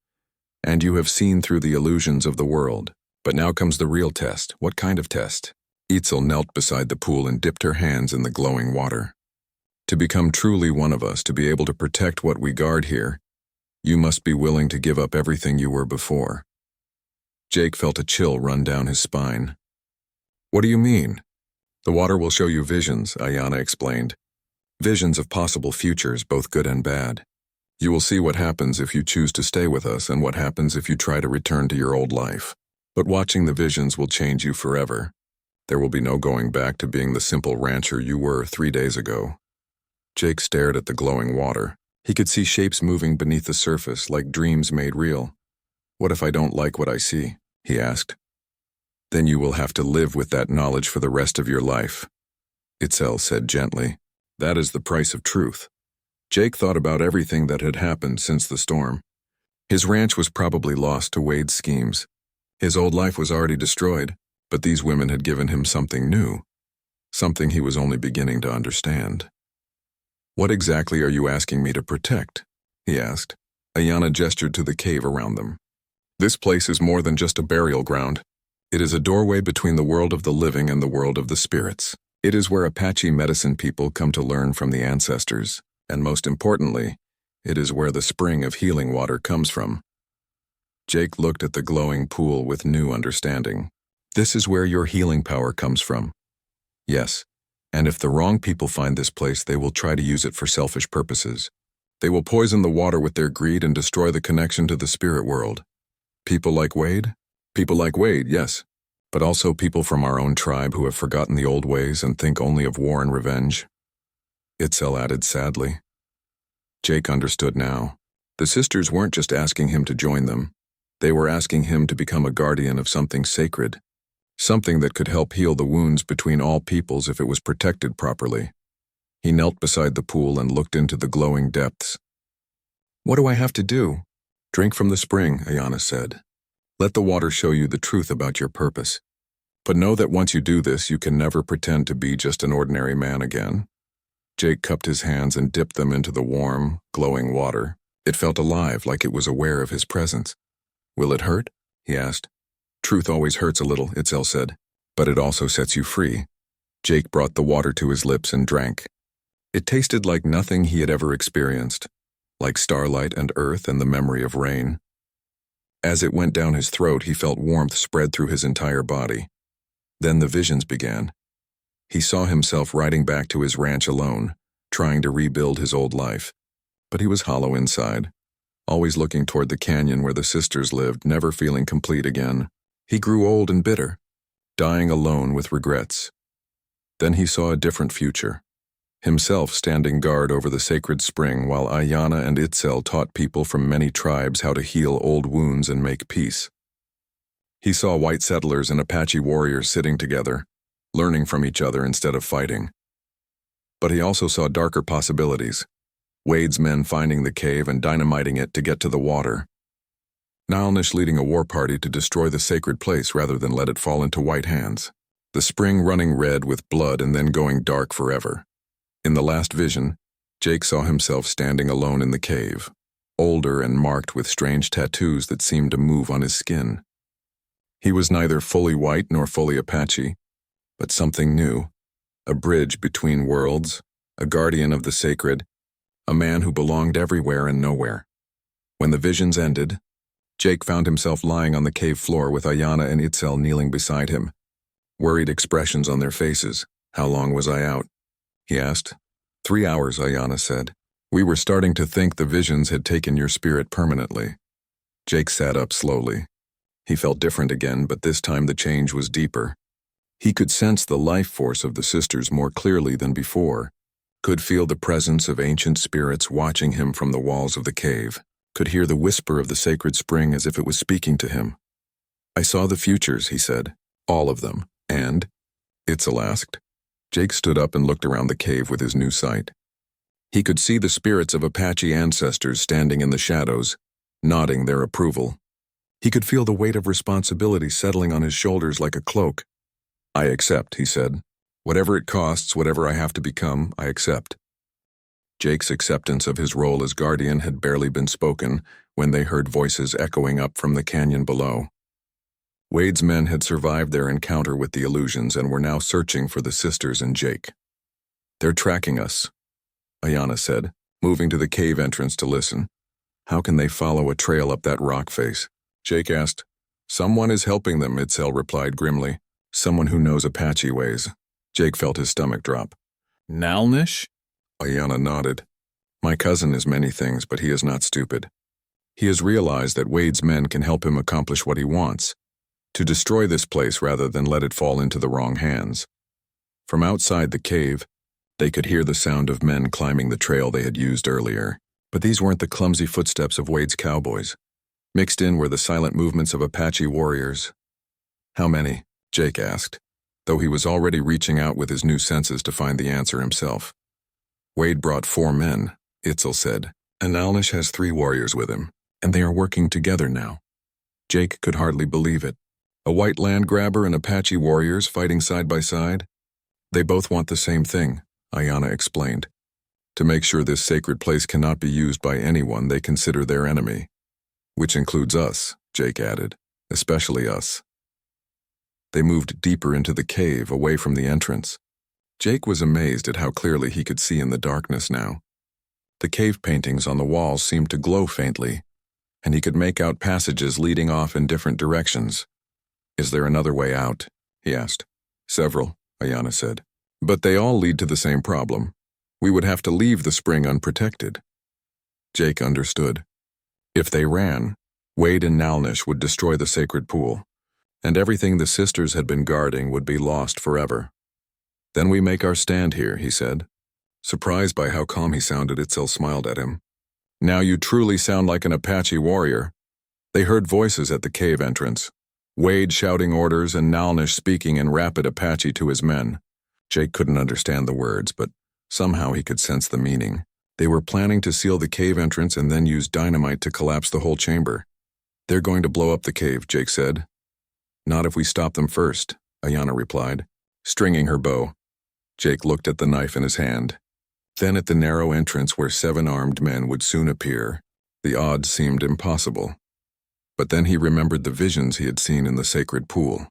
and you have seen through the illusions of the world. But now comes the real test. What kind of test? Itzel knelt beside the pool and dipped her hands in the glowing water. To become truly one of us, to be able to protect what we guard here, you must be willing to give up everything you were before. Jake felt a chill run down his spine. What do you mean? The water will show you visions, Ayana explained. Visions of possible futures, both good and bad. You will see what happens if you choose to stay with us and what happens if you try to return to your old life. But watching the visions will change you forever. There will be no going back to being the simple rancher you were 3 days ago. Jake stared at the glowing water. He could see shapes moving beneath the surface like dreams made real. What if I don't like what I see? He asked. Then you will have to live with that knowledge for the rest of your life. Itzel said gently. That is the price of truth. Jake thought about everything that had happened since the storm. His ranch was probably lost to Wade's schemes. His old life was already destroyed, but these women had given him something new, something he was only beginning to understand. What exactly are you asking me to protect? He asked. Ayana gestured to the cave around them. This place is more than just a burial ground. It is a doorway between the world of the living and the world of the spirits. It is where Apache medicine people come to learn from the ancestors, and most importantly, it is where the spring of healing water comes from. Jake looked at the glowing pool with new understanding. This is where your healing power comes from. Yes, and if the wrong people find this place, they will try to use it for selfish purposes. They will poison the water with their greed and destroy the connection to the spirit world. People like Wade? People like Wade, yes, but also people from our own tribe who have forgotten the old ways and think only of war and revenge. Itzel added sadly. Jake understood now. The sisters weren't just asking him to join them. They were asking him to become a guardian of something sacred, something that could help heal the wounds between all peoples if it was protected properly. He knelt beside the pool and looked into the glowing depths. What do I have to do? Drink from the spring, Ayana said. Let the water show you the truth about your purpose. But know that once you do this, you can never pretend to be just an ordinary man again. Jake cupped his hands and dipped them into the warm, glowing water. It felt alive, like it was aware of his presence. Will it hurt? He asked. Truth always hurts a little, Itzel said, but it also sets you free. Jake brought the water to his lips and drank. It tasted like nothing he had ever experienced, like starlight and earth and the memory of rain. As it went down his throat, he felt warmth spread through his entire body. Then the visions began. He saw himself riding back to his ranch alone, trying to rebuild his old life. But he was hollow inside, always looking toward the canyon where the sisters lived, never feeling complete again. He grew old and bitter, dying alone with regrets. Then he saw a different future, himself standing guard over the sacred spring while Ayana and Itzel taught people from many tribes how to heal old wounds and make peace. He saw white settlers and Apache warriors sitting together, learning from each other instead of fighting. But he also saw darker possibilities. Wade's men finding the cave and dynamiting it to get to the water. Nilnish leading a war party to destroy the sacred place rather than let it fall into white hands. the spring running red with blood and then going dark forever. In the last vision, Jake saw himself standing alone in the cave, older and marked with strange tattoos that seemed to move on his skin. He was neither fully white nor fully Apache, but something new, a bridge between worlds, a guardian of the sacred, a man who belonged everywhere and nowhere. When the visions ended, Jake found himself lying on the cave floor with Ayana and Itzel kneeling beside him, worried expressions on their faces. "How long was I out?" he asked. 3 hours, Ayana said. "We were starting to think the visions had taken your spirit permanently." Jake sat up slowly. He felt different again, but this time the change was deeper. He could sense the life force of the sisters more clearly than before, could feel the presence of ancient spirits watching him from the walls of the cave, could hear the whisper of the sacred spring as if it was speaking to him. "I saw the futures," he said. "All of them." "And?" Itzel asked. Jake stood up and looked around the cave with his new sight. He could see the spirits of Apache ancestors standing in the shadows, nodding their approval. He could feel the weight of responsibility settling on his shoulders like a cloak. "I accept," he said. "Whatever it costs, whatever I have to become, I accept." Jake's acceptance of his role as guardian had barely been spoken when they heard voices echoing up from the canyon below. Wade's men had survived their encounter with the illusions and were now searching for the sisters and Jake. "They're tracking us," Ayana said, moving to the cave entrance to listen. "How can they follow a trail up that rock face?" Jake asked. "Someone is helping them," Itzel replied grimly. "Someone who knows Apache ways." Jake felt his stomach drop. "Nalnish?" Ayana nodded. "My cousin is many things, but he is not stupid. He has realized that Wade's men can help him accomplish what he wants, to destroy this place rather than let it fall into the wrong hands." From outside the cave, they could hear the sound of men climbing the trail they had used earlier. But these weren't the clumsy footsteps of Wade's cowboys. Mixed in were the silent movements of Apache warriors. "How many?" Jake asked, though he was already reaching out with his new senses to find the answer himself. "Wade brought 4 men," Itzel said, "and Nalnish has 3 warriors with him, and they are working together now." Jake could hardly believe it. A white land grabber and Apache warriors fighting side by side? "They both want the same thing," Ayana explained. "To make sure this sacred place cannot be used by anyone they consider their enemy. Which includes us," Jake added. "Especially us." They moved deeper into the cave, away from the entrance. Jake was amazed at how clearly he could see in the darkness now. The cave paintings on the walls seemed to glow faintly, and he could make out passages leading off in different directions. "Is there another way out?" he asked. "Several," Ayana said. "But they all lead to the same problem. We would have to leave the spring unprotected." Jake understood. If they ran, Wade and Nalnish would destroy the sacred pool, and everything the sisters had been guarding would be lost forever. "Then we make our stand here," he said. Surprised by how calm he sounded, Itzel smiled at him. "Now you truly sound like an Apache warrior." They heard voices at the cave entrance, Wade shouting orders and Nalnish speaking in rapid Apache to his men. Jake couldn't understand the words, but somehow he could sense the meaning. They were planning to seal the cave entrance and then use dynamite to collapse the whole chamber. "They're going to blow up the cave," Jake said. "Not if we stop them first," Ayana replied, stringing her bow. Jake looked at the knife in his hand. Then at the narrow entrance where 7 armed men would soon appear, the odds seemed impossible. But then he remembered the visions he had seen in the sacred pool.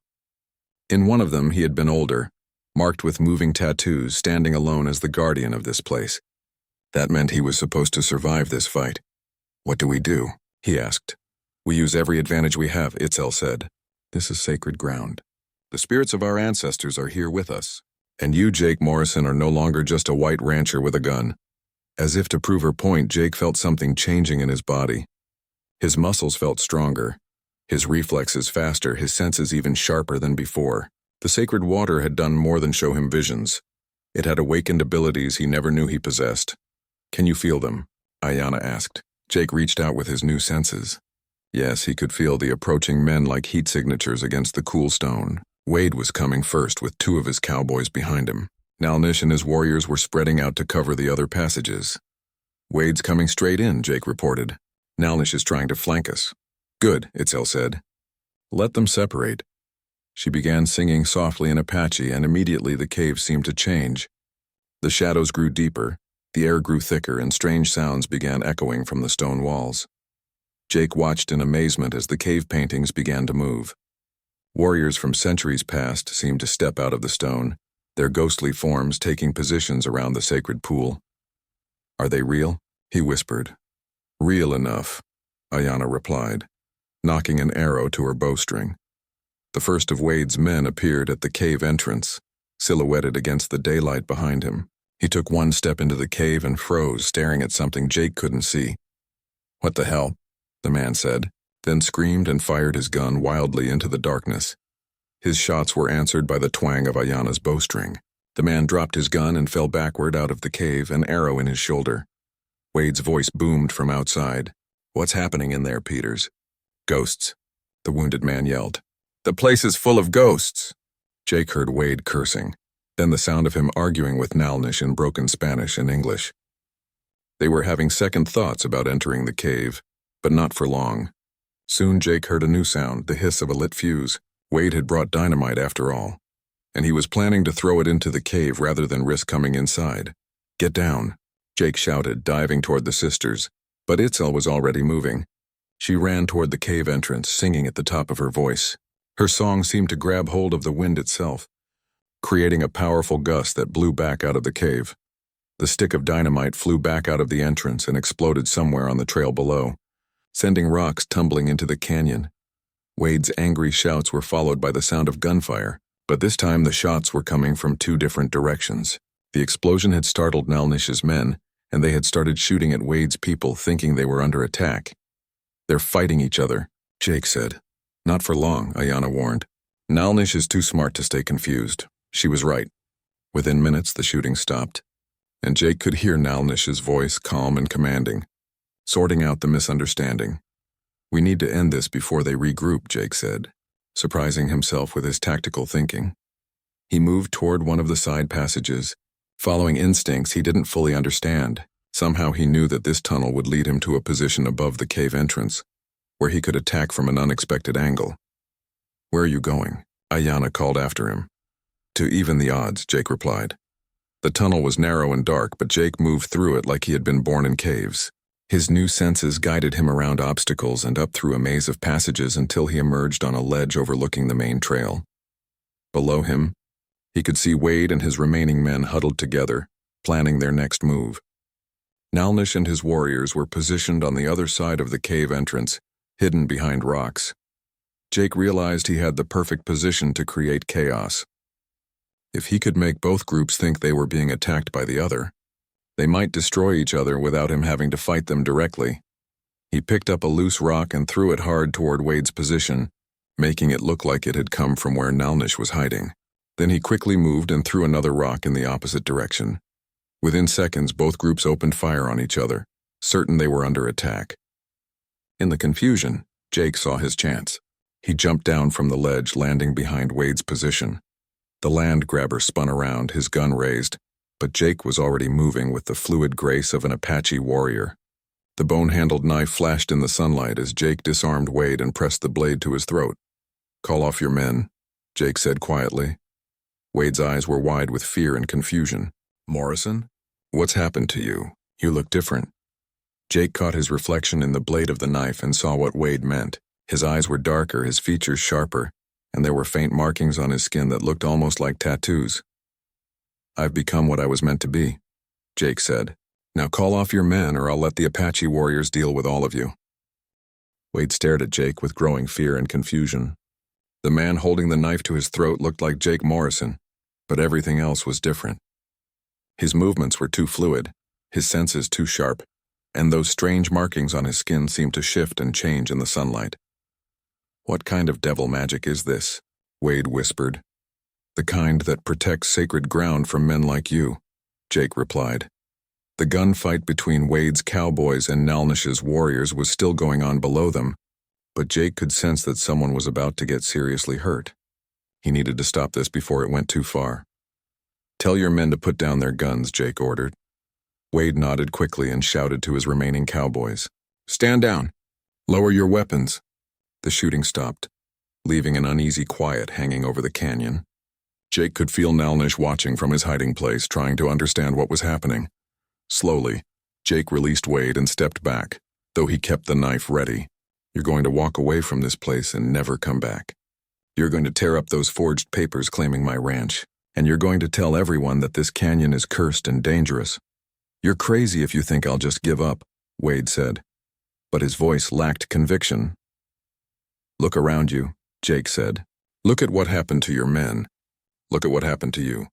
In one of them he had been older, marked with moving tattoos, standing alone as the guardian of this place. That meant he was supposed to survive this fight. "What do we do?" he asked. "We use every advantage we have," Itzel said. "This is sacred ground. The spirits of our ancestors are here with us. And you, Jake Morrison, are no longer just a white rancher with a gun." As if to prove her point, Jake felt something changing in his body. His muscles felt stronger, his reflexes faster, his senses even sharper than before. The sacred water had done more than show him visions. It had awakened abilities he never knew he possessed. "Can you feel them?" Ayana asked. Jake reached out with his new senses. Yes, he could feel the approaching men like heat signatures against the cool stone. Wade was coming first with 2 of his cowboys behind him. Nalnish and his warriors were spreading out to cover the other passages. "Wade's coming straight in," Jake reported. "Nalnish is trying to flank us." "Good," Itzel said. "Let them separate." She began singing softly in Apache, and immediately the cave seemed to change. The shadows grew deeper, the air grew thicker, and strange sounds began echoing from the stone walls. Jake watched in amazement as the cave paintings began to move. Warriors from centuries past seemed to step out of the stone, their ghostly forms taking positions around the sacred pool. "Are they real?" he whispered. "Real enough," Ayanna replied, knocking an arrow to her bowstring. The first of Wade's men appeared at the cave entrance, silhouetted against the daylight behind him. He took one step into the cave and froze, staring at something Jake couldn't see. "What the hell?" the man said, then screamed and fired his gun wildly into the darkness. His shots were answered by the twang of Ayanna's bowstring. The man dropped his gun and fell backward out of the cave, an arrow in his shoulder. Wade's voice boomed from outside. "What's happening in there, Peters?" "Ghosts," the wounded man yelled. "The place is full of ghosts." Jake heard Wade cursing, then the sound of him arguing with Nalnish in broken Spanish and English. They were having second thoughts about entering the cave, but not for long. Soon Jake heard a new sound, the hiss of a lit fuse. Wade had brought dynamite after all, and he was planning to throw it into the cave rather than risk coming inside. "Get down," Jake shouted, diving toward the sisters, but Itzel was already moving. She ran toward the cave entrance, singing at the top of her voice. Her song seemed to grab hold of the wind itself, creating a powerful gust that blew back out of the cave. The stick of dynamite flew back out of the entrance and exploded somewhere on the trail below, sending rocks tumbling into the canyon. Wade's angry shouts were followed by the sound of gunfire, but this time the shots were coming from two different directions. The explosion had startled Nalnish's men, and they had started shooting at Wade's people, thinking they were under attack. "They're fighting each other," Jake said. "Not for long," Ayanna warned. "Nalnish is too smart to stay confused." She was right. Within minutes, the shooting stopped, and Jake could hear Nalnish's voice, calm and commanding, sorting out the misunderstanding. "We need to end this before they regroup," Jake said, surprising himself with his tactical thinking. He moved toward one of the side passages, following instincts he didn't fully understand. Somehow he knew that this tunnel would lead him to a position above the cave entrance, where he could attack from an unexpected angle. "Where are you going?" Ayanna called after him. "To even the odds," Jake replied. The tunnel was narrow and dark, but Jake moved through it like he had been born in caves. His new senses guided him around obstacles and up through a maze of passages until he emerged on a ledge overlooking the main trail. Below him, he could see Wade and his remaining men huddled together, planning their next move. Nalnish and his warriors were positioned on the other side of the cave entrance, hidden behind rocks. Jake realized he had the perfect position to create chaos. If he could make both groups think they were being attacked by the other, they might destroy each other without him having to fight them directly. He picked up a loose rock and threw it hard toward Wade's position, making it look like it had come from where Nalnish was hiding. Then he quickly moved and threw another rock in the opposite direction. Within seconds, both groups opened fire on each other, certain they were under attack. In the confusion, Jake saw his chance. He jumped down from the ledge, landing behind Wade's position. The land grabber spun around, his gun raised, but Jake was already moving with the fluid grace of an Apache warrior. The bone-handled knife flashed in the sunlight as Jake disarmed Wade and pressed the blade to his throat. "Call off your men," Jake said quietly. Wade's eyes were wide with fear and confusion. "Morrison? What's happened to you? You look different." Jake caught his reflection in the blade of the knife and saw what Wade meant. His eyes were darker, his features sharper, and there were faint markings on his skin that looked almost like tattoos. "I've become what I was meant to be," Jake said. "Now call off your men or I'll let the Apache warriors deal with all of you." Wade stared at Jake with growing fear and confusion. The man holding the knife to his throat looked like Jake Morrison, but everything else was different. His movements were too fluid, his senses too sharp, and those strange markings on his skin seemed to shift and change in the sunlight. "What kind of devil magic is this?" Wade whispered. "The kind that protects sacred ground from men like you," Jake replied. The gunfight between Wade's cowboys and Nalnish's warriors was still going on below them, but Jake could sense that someone was about to get seriously hurt. He needed to stop this before it went too far. "Tell your men to put down their guns," Jake ordered. Wade nodded quickly and shouted to his remaining cowboys. "Stand down! Lower your weapons!" The shooting stopped. leaving an uneasy quiet hanging over the canyon. Jake could feel Nalnish watching from his hiding place, trying to understand what was happening. Slowly, Jake released Wade and stepped back, though he kept the knife ready. You're going to walk away from this place and never come back. You're going to tear up those forged papers claiming my ranch, and you're going to tell everyone that this canyon is cursed and dangerous. You're crazy if you think I'll just give up, Wade said, but his voice lacked conviction. Look around you, Jake said. Look at what happened to your men. Look at what happened to you.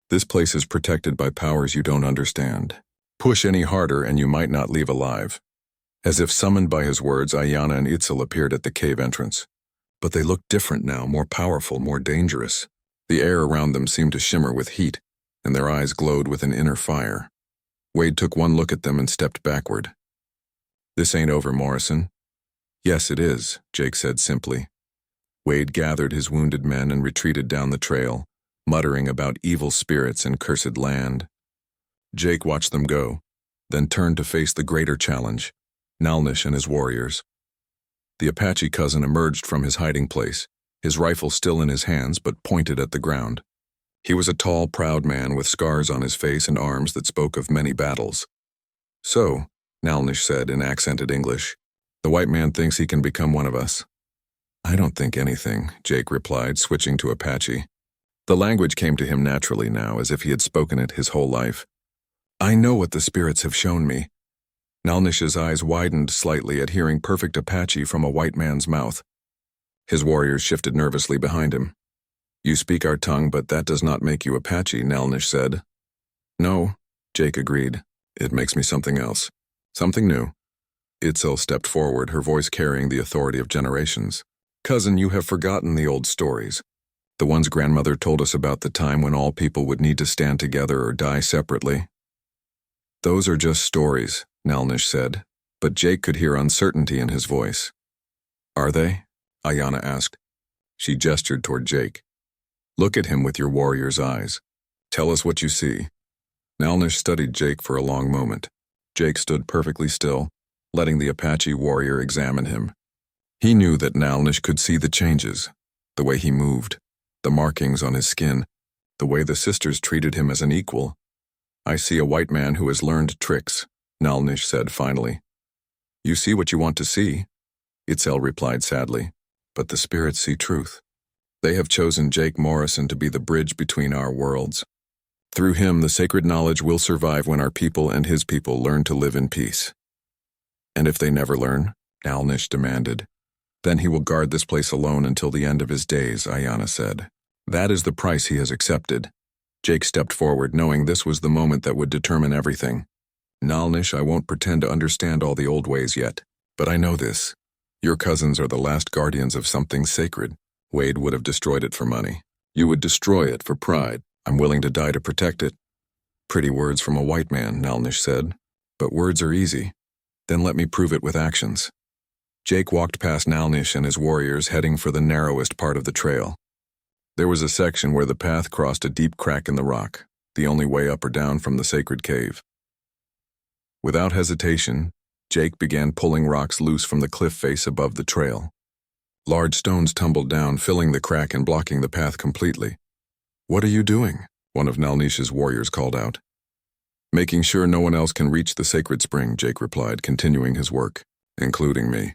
This place is protected by powers you don't understand. Push any harder and you might not leave alive. As if summoned by his words, Ayana and Itzel appeared at the cave entrance. But they looked different now, more powerful, more dangerous. The air around them seemed to shimmer with heat, and their eyes glowed with an inner fire. Wade took one look at them and stepped backward. This ain't over, Morrison. Yes, it is, Jake said simply. Wade gathered his wounded men and retreated down the trail, muttering about evil spirits and cursed land. Jake watched them go, then turned to face the greater challenge, Nalnish and his warriors. The Apache cousin emerged from his hiding place, his rifle still in his hands but pointed at the ground. He was a tall, proud man with scars on his face and arms that spoke of many battles. So, Nalnish said in accented English, the white man thinks he can become one of us. I don't think anything, Jake replied, switching to Apache. The language came to him naturally now, as if he had spoken it his whole life. I know what the spirits have shown me. Nalnish's eyes widened slightly at hearing perfect Apache from a white man's mouth. His warriors shifted nervously behind him. You speak our tongue, but that does not make you Apache, Nalnish said. No, Jake agreed. It makes me something else. Something new. Itzel stepped forward, her voice carrying the authority of generations. Cousin, you have forgotten the old stories. The ones grandmother told us about the time when all people would need to stand together or die separately. Those are just stories, Nalnish said, but Jake could hear uncertainty in his voice. Are they? Ayana asked. She gestured toward Jake. Look at him with your warrior's eyes. Tell us what you see. Nalnish studied Jake for a long moment. Jake stood perfectly still, letting the Apache warrior examine him. He knew that Nalnish could see the changes, the way he moved, the markings on his skin, the way the sisters treated him as an equal. I see a white man who has learned tricks, Nalnish said finally. You see what you want to see, Itzel replied sadly, but the spirits see truth. They have chosen Jake Morrison to be the bridge between our worlds. Through him, the sacred knowledge will survive when our people and his people learn to live in peace. And if they never learn, Nalnish demanded, then he will guard this place alone until the end of his days, Ayana said. That is the price he has accepted. Jake stepped forward, knowing this was the moment that would determine everything. Nalnish, I won't pretend to understand all the old ways yet, but I know this. Your cousins are the last guardians of something sacred. Wade would have destroyed it for money. You would destroy it for pride. I'm willing to die to protect it. Pretty words from a white man, Nalnish said. But words are easy. Then let me prove it with actions. Jake walked past Nalnish and his warriors, heading for the narrowest part of the trail. There was a section where the path crossed a deep crack in the rock, the only way up or down from the sacred cave. Without hesitation, Jake began pulling rocks loose from the cliff face above the trail. Large stones tumbled down, filling the crack and blocking the path completely. What are you doing? One of Nalnish's warriors called out. Making sure no one else can reach the sacred spring, Jake replied, continuing his work, including me.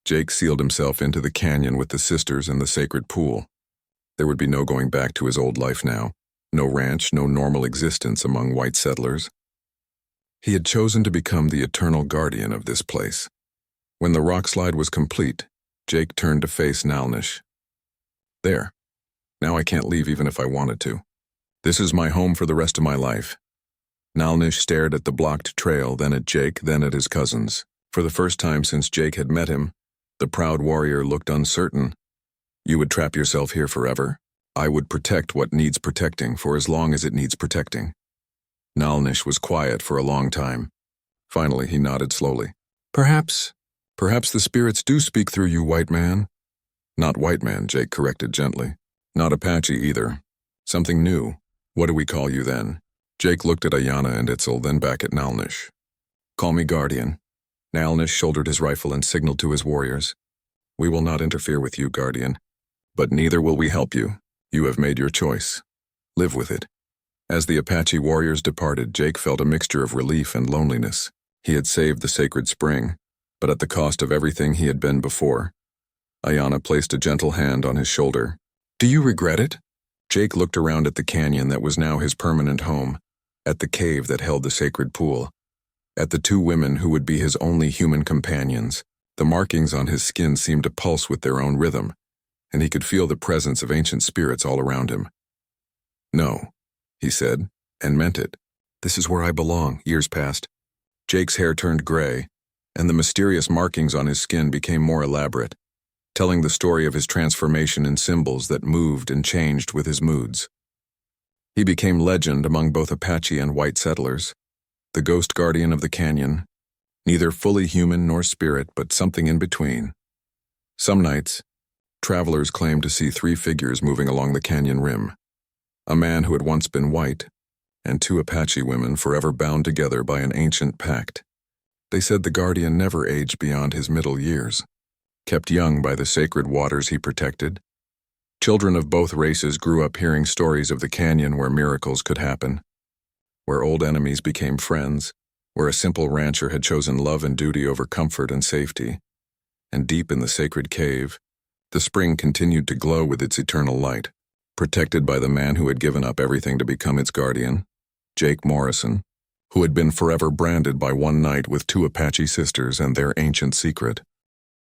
Jake sealed himself into the canyon with the sisters and the sacred pool. There would be no going back to his old life now. No ranch, no normal existence among white settlers. He had chosen to become the eternal guardian of this place. When the rock slide was complete, Jake turned to face Nalnish. There. Now I can't leave even if I wanted to. This is my home for the rest of my life. Nalnish stared at the blocked trail, then at Jake, then at his cousins. For the first time since Jake had met him, the proud warrior looked uncertain. You would trap yourself here forever? I would protect what needs protecting for as long as it needs protecting. Nalnish was quiet for a long time. Finally, he nodded slowly. Perhaps the spirits do speak through you, white man. Not white man, Jake corrected gently. Not Apache either. Something new. What do we call you then? Jake looked at Ayana and Itzel, then back at Nalnish. Call me Guardian. Nalnish shouldered his rifle and signaled to his warriors. We will not interfere with you, Guardian. But neither will we help you. You have made your choice. Live with it. As the Apache warriors departed, Jake felt a mixture of relief and loneliness. He had saved the sacred spring, but at the cost of everything he had been before. Ayana placed a gentle hand on his shoulder. Do you regret it? Jake looked around at the canyon that was now his permanent home, at the cave that held the sacred pool, at the two women who would be his only human companions. The markings on his skin seemed to pulse with their own rhythm, and he could feel the presence of ancient spirits all around him. No, he said, and meant it. This is where I belong. Years passed. Jake's hair turned gray, and the mysterious markings on his skin became more elaborate, telling the story of his transformation in symbols that moved and changed with his moods. He became legend among both Apache and white settlers, the ghost guardian of the canyon, neither fully human nor spirit, but something in between. Some nights, travelers claimed to see 3 figures moving along the canyon rim, a man who had once been white, and 2 Apache women forever bound together by an ancient pact. They said the guardian never aged beyond his middle years, kept young by the sacred waters he protected. Children of both races grew up hearing stories of the canyon where miracles could happen, where old enemies became friends, where a simple rancher had chosen love and duty over comfort and safety. And deep in the sacred cave, the spring continued to glow with its eternal light, protected by the man who had given up everything to become its guardian, Jake Morrison, who had been forever branded by one night with 2 Apache sisters and their ancient secret.